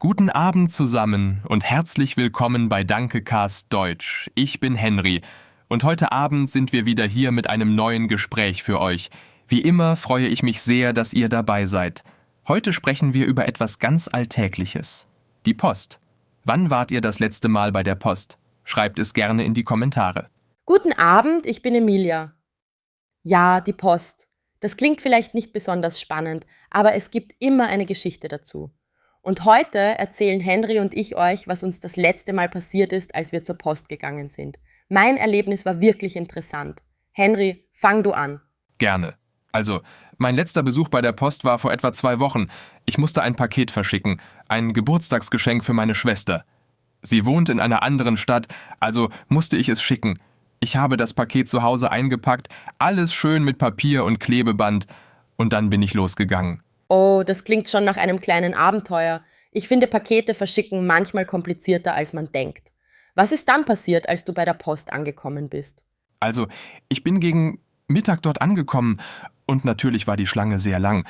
Guten Abend zusammen und herzlich willkommen bei Dankecast Deutsch. Ich bin Henry und heute Abend sind wir wieder hier mit einem neuen Gespräch für euch. Wie immer freue ich mich sehr, dass ihr dabei seid. Heute sprechen wir über etwas ganz Alltägliches. Die Post. Wann wart ihr das letzte Mal bei der Post? Schreibt es gerne in die Kommentare. Guten Abend, ich bin Emilia. Ja, die Post. Das klingt vielleicht nicht besonders spannend, aber es gibt immer eine Geschichte dazu. Und heute erzählen Henry und ich euch, was uns das letzte Mal passiert ist, als wir zur Post gegangen sind. Mein Erlebnis war wirklich interessant. Henry, fang du an. Gerne. Also, mein letzter Besuch bei der Post war vor etwa 2 Wochen. Ich musste ein Paket verschicken, ein Geburtstagsgeschenk für meine Schwester. Sie wohnt in einer anderen Stadt, also musste ich es schicken. Ich habe das Paket zu Hause eingepackt, alles schön mit Papier und Klebeband, und dann bin ich losgegangen. Oh, das klingt schon nach einem kleinen Abenteuer. Ich finde Pakete verschicken manchmal komplizierter, als man denkt. Was ist dann passiert, als du bei der Post angekommen bist? Also, ich bin gegen Mittag dort angekommen und natürlich war die Schlange sehr lang.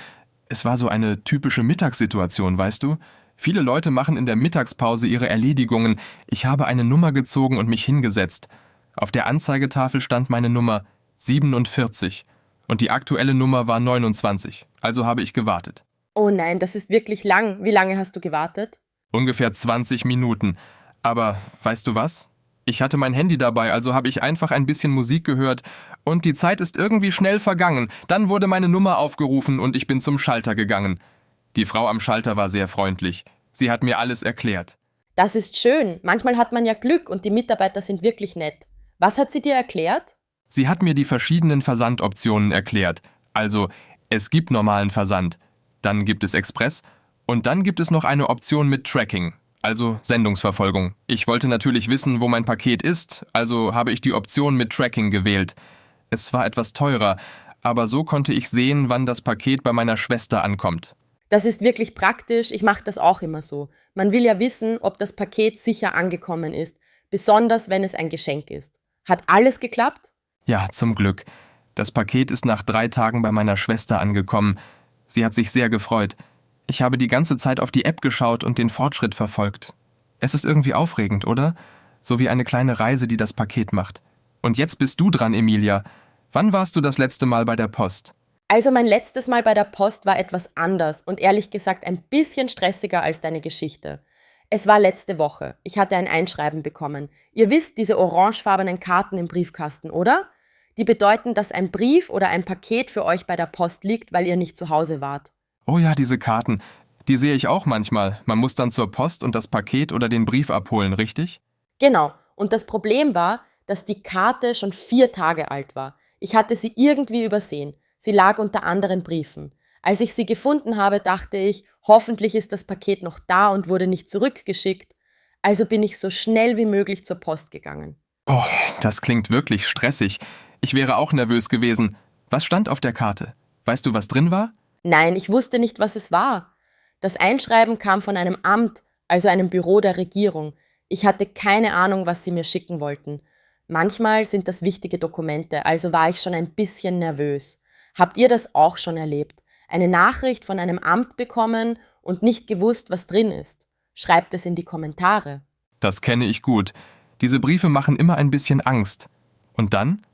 Es war so eine typische Mittagssituation, weißt du? Viele Leute machen in der Mittagspause ihre Erledigungen. Ich habe eine Nummer gezogen und mich hingesetzt. Auf der Anzeigetafel stand meine Nummer 47 und die aktuelle Nummer war 29, also habe ich gewartet. Oh nein, das ist wirklich lang. Wie lange hast du gewartet? Ungefähr 20 Minuten. Aber weißt du was? Ich hatte mein Handy dabei, also habe ich einfach ein bisschen Musik gehört und die Zeit ist irgendwie schnell vergangen. Dann wurde meine Nummer aufgerufen und ich bin zum Schalter gegangen. Die Frau am Schalter war sehr freundlich. Sie hat mir alles erklärt. Das ist schön. Manchmal hat man ja Glück und die Mitarbeiter sind wirklich nett. Was hat sie dir erklärt? Sie hat mir die verschiedenen Versandoptionen erklärt. Also, es gibt normalen Versand, dann gibt es Express und dann gibt es noch eine Option mit Tracking, also Sendungsverfolgung. Ich wollte natürlich wissen, wo mein Paket ist, also habe ich die Option mit Tracking gewählt. Es war etwas teurer, aber so konnte ich sehen, wann das Paket bei meiner Schwester ankommt. Das ist wirklich praktisch. Ich mache das auch immer so. Man will ja wissen, ob das Paket sicher angekommen ist, besonders wenn es ein Geschenk ist. Hat alles geklappt? Ja, zum Glück. Das Paket ist nach 3 Tagen bei meiner Schwester angekommen. Sie hat sich sehr gefreut. Ich habe die ganze Zeit auf die App geschaut und den Fortschritt verfolgt. Es ist irgendwie aufregend, oder? So wie eine kleine Reise, die das Paket macht. Und jetzt bist du dran, Emilia. Wann warst du das letzte Mal bei der Post? Also mein letztes Mal bei der Post war etwas anders und ehrlich gesagt ein bisschen stressiger als deine Geschichte. Es war letzte Woche. Ich hatte ein Einschreiben bekommen. Ihr wisst, diese orangefarbenen Karten im Briefkasten, oder? Die bedeuten, dass ein Brief oder ein Paket für euch bei der Post liegt, weil ihr nicht zu Hause wart. Oh ja, diese Karten. Die sehe ich auch manchmal. Man muss dann zur Post und das Paket oder den Brief abholen, richtig? Genau. Und das Problem war, dass die Karte schon 4 Tage alt war. Ich hatte sie irgendwie übersehen. Sie lag unter anderen Briefen. Als ich sie gefunden habe, dachte ich, hoffentlich ist das Paket noch da und wurde nicht zurückgeschickt. Also bin ich so schnell wie möglich zur Post gegangen. Oh, das klingt wirklich stressig. Ich wäre auch nervös gewesen. Was stand auf der Karte? Weißt du, was drin war? Nein, ich wusste nicht, was es war. Das Einschreiben kam von einem Amt, also einem Büro der Regierung. Ich hatte keine Ahnung, was sie mir schicken wollten. Manchmal sind das wichtige Dokumente, also war ich schon ein bisschen nervös. Habt ihr das auch schon erlebt? Eine Nachricht von einem Amt bekommen und nicht gewusst, was drin ist? Schreibt es in die Kommentare. Das kenne ich gut. Diese Briefe machen immer ein bisschen Angst. Und dann?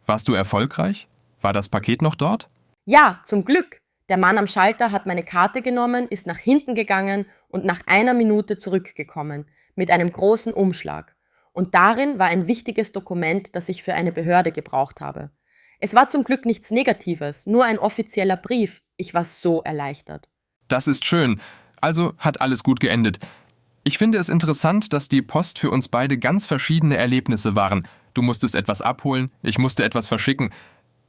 Warst du erfolgreich? War das Paket noch dort? Ja, zum Glück. Der Mann am Schalter hat meine Karte genommen, ist nach hinten gegangen und nach 1 Minute zurückgekommen, mit einem großen Umschlag. Und darin war ein wichtiges Dokument, das ich für eine Behörde gebraucht habe. Es war zum Glück nichts Negatives, nur ein offizieller Brief. Ich war so erleichtert. Das ist schön. Also hat alles gut geendet. Ich finde es interessant, dass die Post für uns beide ganz verschiedene Erlebnisse waren. Du musstest etwas abholen, ich musste etwas verschicken.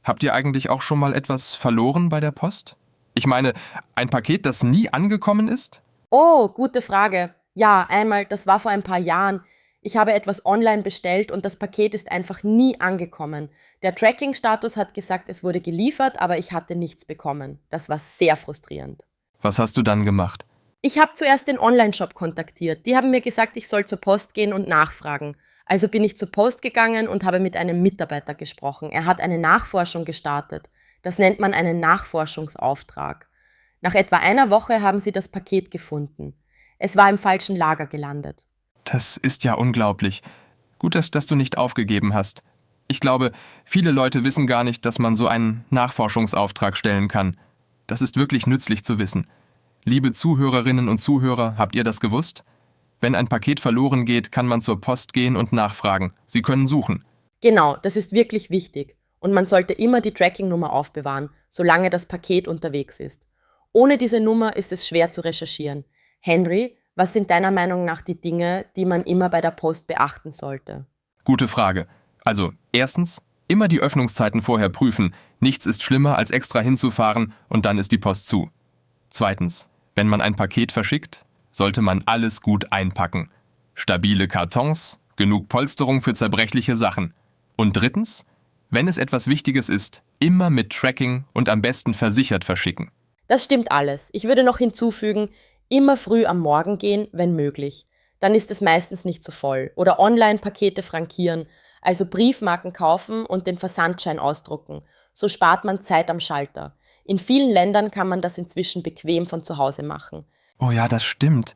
Habt ihr eigentlich auch schon mal etwas verloren bei der Post? Ich meine, ein Paket, das nie angekommen ist? Oh, gute Frage. Ja, einmal, das war vor ein paar Jahren. Ich habe etwas online bestellt und das Paket ist einfach nie angekommen. Der Tracking-Status hat gesagt, es wurde geliefert, aber ich hatte nichts bekommen. Das war sehr frustrierend. Was hast du dann gemacht? Ich habe zuerst den Online-Shop kontaktiert. Die haben mir gesagt, ich soll zur Post gehen und nachfragen. Also bin ich zur Post gegangen und habe mit einem Mitarbeiter gesprochen. Er hat eine Nachforschung gestartet. Das nennt man einen Nachforschungsauftrag. Nach etwa einer Woche haben sie das Paket gefunden. Es war im falschen Lager gelandet. Das ist ja unglaublich. Gut, dass du nicht aufgegeben hast. Ich glaube, viele Leute wissen gar nicht, dass man so einen Nachforschungsauftrag stellen kann. Das ist wirklich nützlich zu wissen. Liebe Zuhörerinnen und Zuhörer, habt ihr das gewusst? Wenn ein Paket verloren geht, kann man zur Post gehen und nachfragen. Sie können suchen. Genau, das ist wirklich wichtig. Und man sollte immer die Tracking-Nummer aufbewahren, solange das Paket unterwegs ist. Ohne diese Nummer ist es schwer zu recherchieren. Henry, was sind deiner Meinung nach die Dinge, die man immer bei der Post beachten sollte? Gute Frage. Also, erstens, immer die Öffnungszeiten vorher prüfen. Nichts ist schlimmer, als extra hinzufahren und dann ist die Post zu. Zweitens, wenn man ein Paket verschickt, sollte man alles gut einpacken. Stabile Kartons, genug Polsterung für zerbrechliche Sachen. Und drittens, wenn es etwas Wichtiges ist, immer mit Tracking und am besten versichert verschicken. Das stimmt alles. Ich würde noch hinzufügen, immer früh am Morgen gehen, wenn möglich. Dann ist es meistens nicht so voll. Oder Online-Pakete frankieren, also Briefmarken kaufen und den Versandschein ausdrucken. So spart man Zeit am Schalter. In vielen Ländern kann man das inzwischen bequem von zu Hause machen. Oh ja, das stimmt.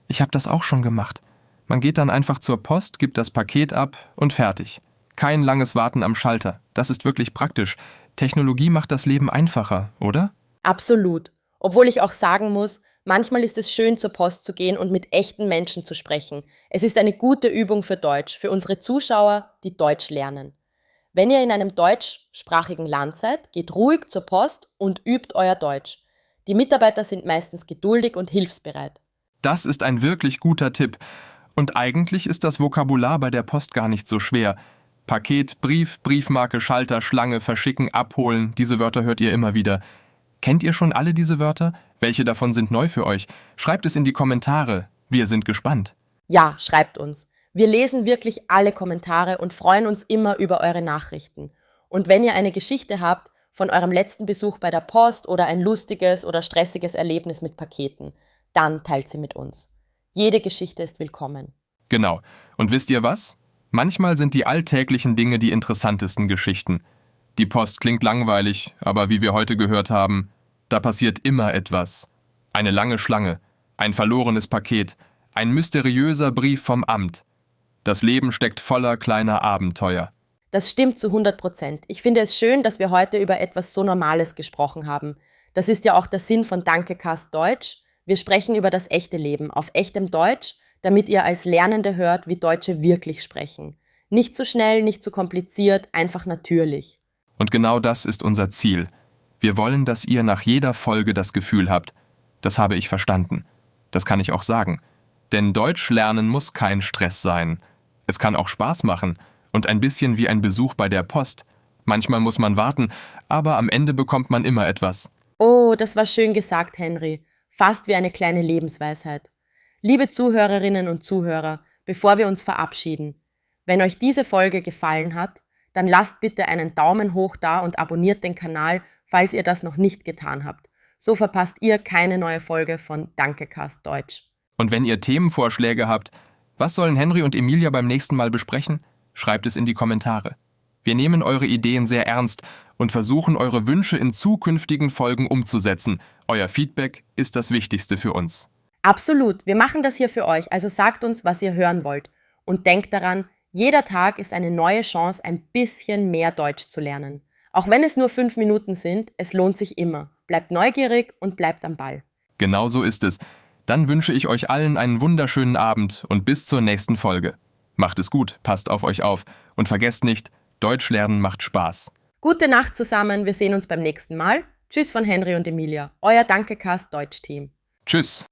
Ich habe das auch schon gemacht. Man geht dann einfach zur Post, gibt das Paket ab und fertig. Kein langes Warten am Schalter. Das ist wirklich praktisch. Technologie macht das Leben einfacher, oder? Absolut. Obwohl ich auch sagen muss, manchmal ist es schön, zur Post zu gehen und mit echten Menschen zu sprechen. Es ist eine gute Übung für Deutsch, für unsere Zuschauer, die Deutsch lernen. Wenn ihr in einem deutschsprachigen Land seid, geht ruhig zur Post und übt euer Deutsch. Die Mitarbeiter sind meistens geduldig und hilfsbereit. Das ist ein wirklich guter Tipp. Und eigentlich ist das Vokabular bei der Post gar nicht so schwer. Paket, Brief, Briefmarke, Schalter, Schlange, verschicken, abholen, diese Wörter hört ihr immer wieder. Kennt ihr schon alle diese Wörter? Welche davon sind neu für euch? Schreibt es in die Kommentare. Wir sind gespannt. Ja, schreibt uns. Wir lesen wirklich alle Kommentare und freuen uns immer über eure Nachrichten. Und wenn ihr eine Geschichte habt von eurem letzten Besuch bei der Post oder ein lustiges oder stressiges Erlebnis mit Paketen, dann teilt sie mit uns. Jede Geschichte ist willkommen. Genau. Und wisst ihr was? Manchmal sind die alltäglichen Dinge die interessantesten Geschichten. Die Post klingt langweilig, aber wie wir heute gehört haben, da passiert immer etwas. Eine lange Schlange, ein verlorenes Paket, ein mysteriöser Brief vom Amt. Das Leben steckt voller kleiner Abenteuer. Das stimmt zu 100%. Ich finde es schön, dass wir heute über etwas so Normales gesprochen haben. Das ist ja auch der Sinn von Dankecast Deutsch. Wir sprechen über das echte Leben auf echtem Deutsch, damit ihr als Lernende hört, wie Deutsche wirklich sprechen. Nicht zu schnell, nicht zu kompliziert, einfach natürlich. Und genau das ist unser Ziel. Wir wollen, dass ihr nach jeder Folge das Gefühl habt, das habe ich verstanden. Das kann ich auch sagen. Denn Deutsch lernen muss kein Stress sein. Es kann auch Spaß machen und ein bisschen wie ein Besuch bei der Post. Manchmal muss man warten, aber am Ende bekommt man immer etwas. Oh, das war schön gesagt, Henry. Fast wie eine kleine Lebensweisheit. Liebe Zuhörerinnen und Zuhörer, bevor wir uns verabschieden, wenn euch diese Folge gefallen hat, dann lasst bitte einen Daumen hoch da und abonniert den Kanal, falls ihr das noch nicht getan habt. So verpasst ihr keine neue Folge von Dankecast Deutsch. Und wenn ihr Themenvorschläge habt, was sollen Henry und Emilia beim nächsten Mal besprechen? Schreibt es in die Kommentare. Wir nehmen eure Ideen sehr ernst und versuchen, eure Wünsche in zukünftigen Folgen umzusetzen. Euer Feedback ist das Wichtigste für uns. Absolut, wir machen das hier für euch, also sagt uns, was ihr hören wollt. Und denkt daran, jeder Tag ist eine neue Chance, ein bisschen mehr Deutsch zu lernen. Auch wenn es nur 5 Minuten sind, es lohnt sich immer. Bleibt neugierig und bleibt am Ball. Genau so ist es. Dann wünsche ich euch allen einen wunderschönen Abend und bis zur nächsten Folge. Macht es gut, passt auf euch auf und vergesst nicht, Deutsch lernen macht Spaß. Gute Nacht zusammen, wir sehen uns beim nächsten Mal. Tschüss von Henry und Emilia, euer Dankecast Deutsch-Team. Tschüss.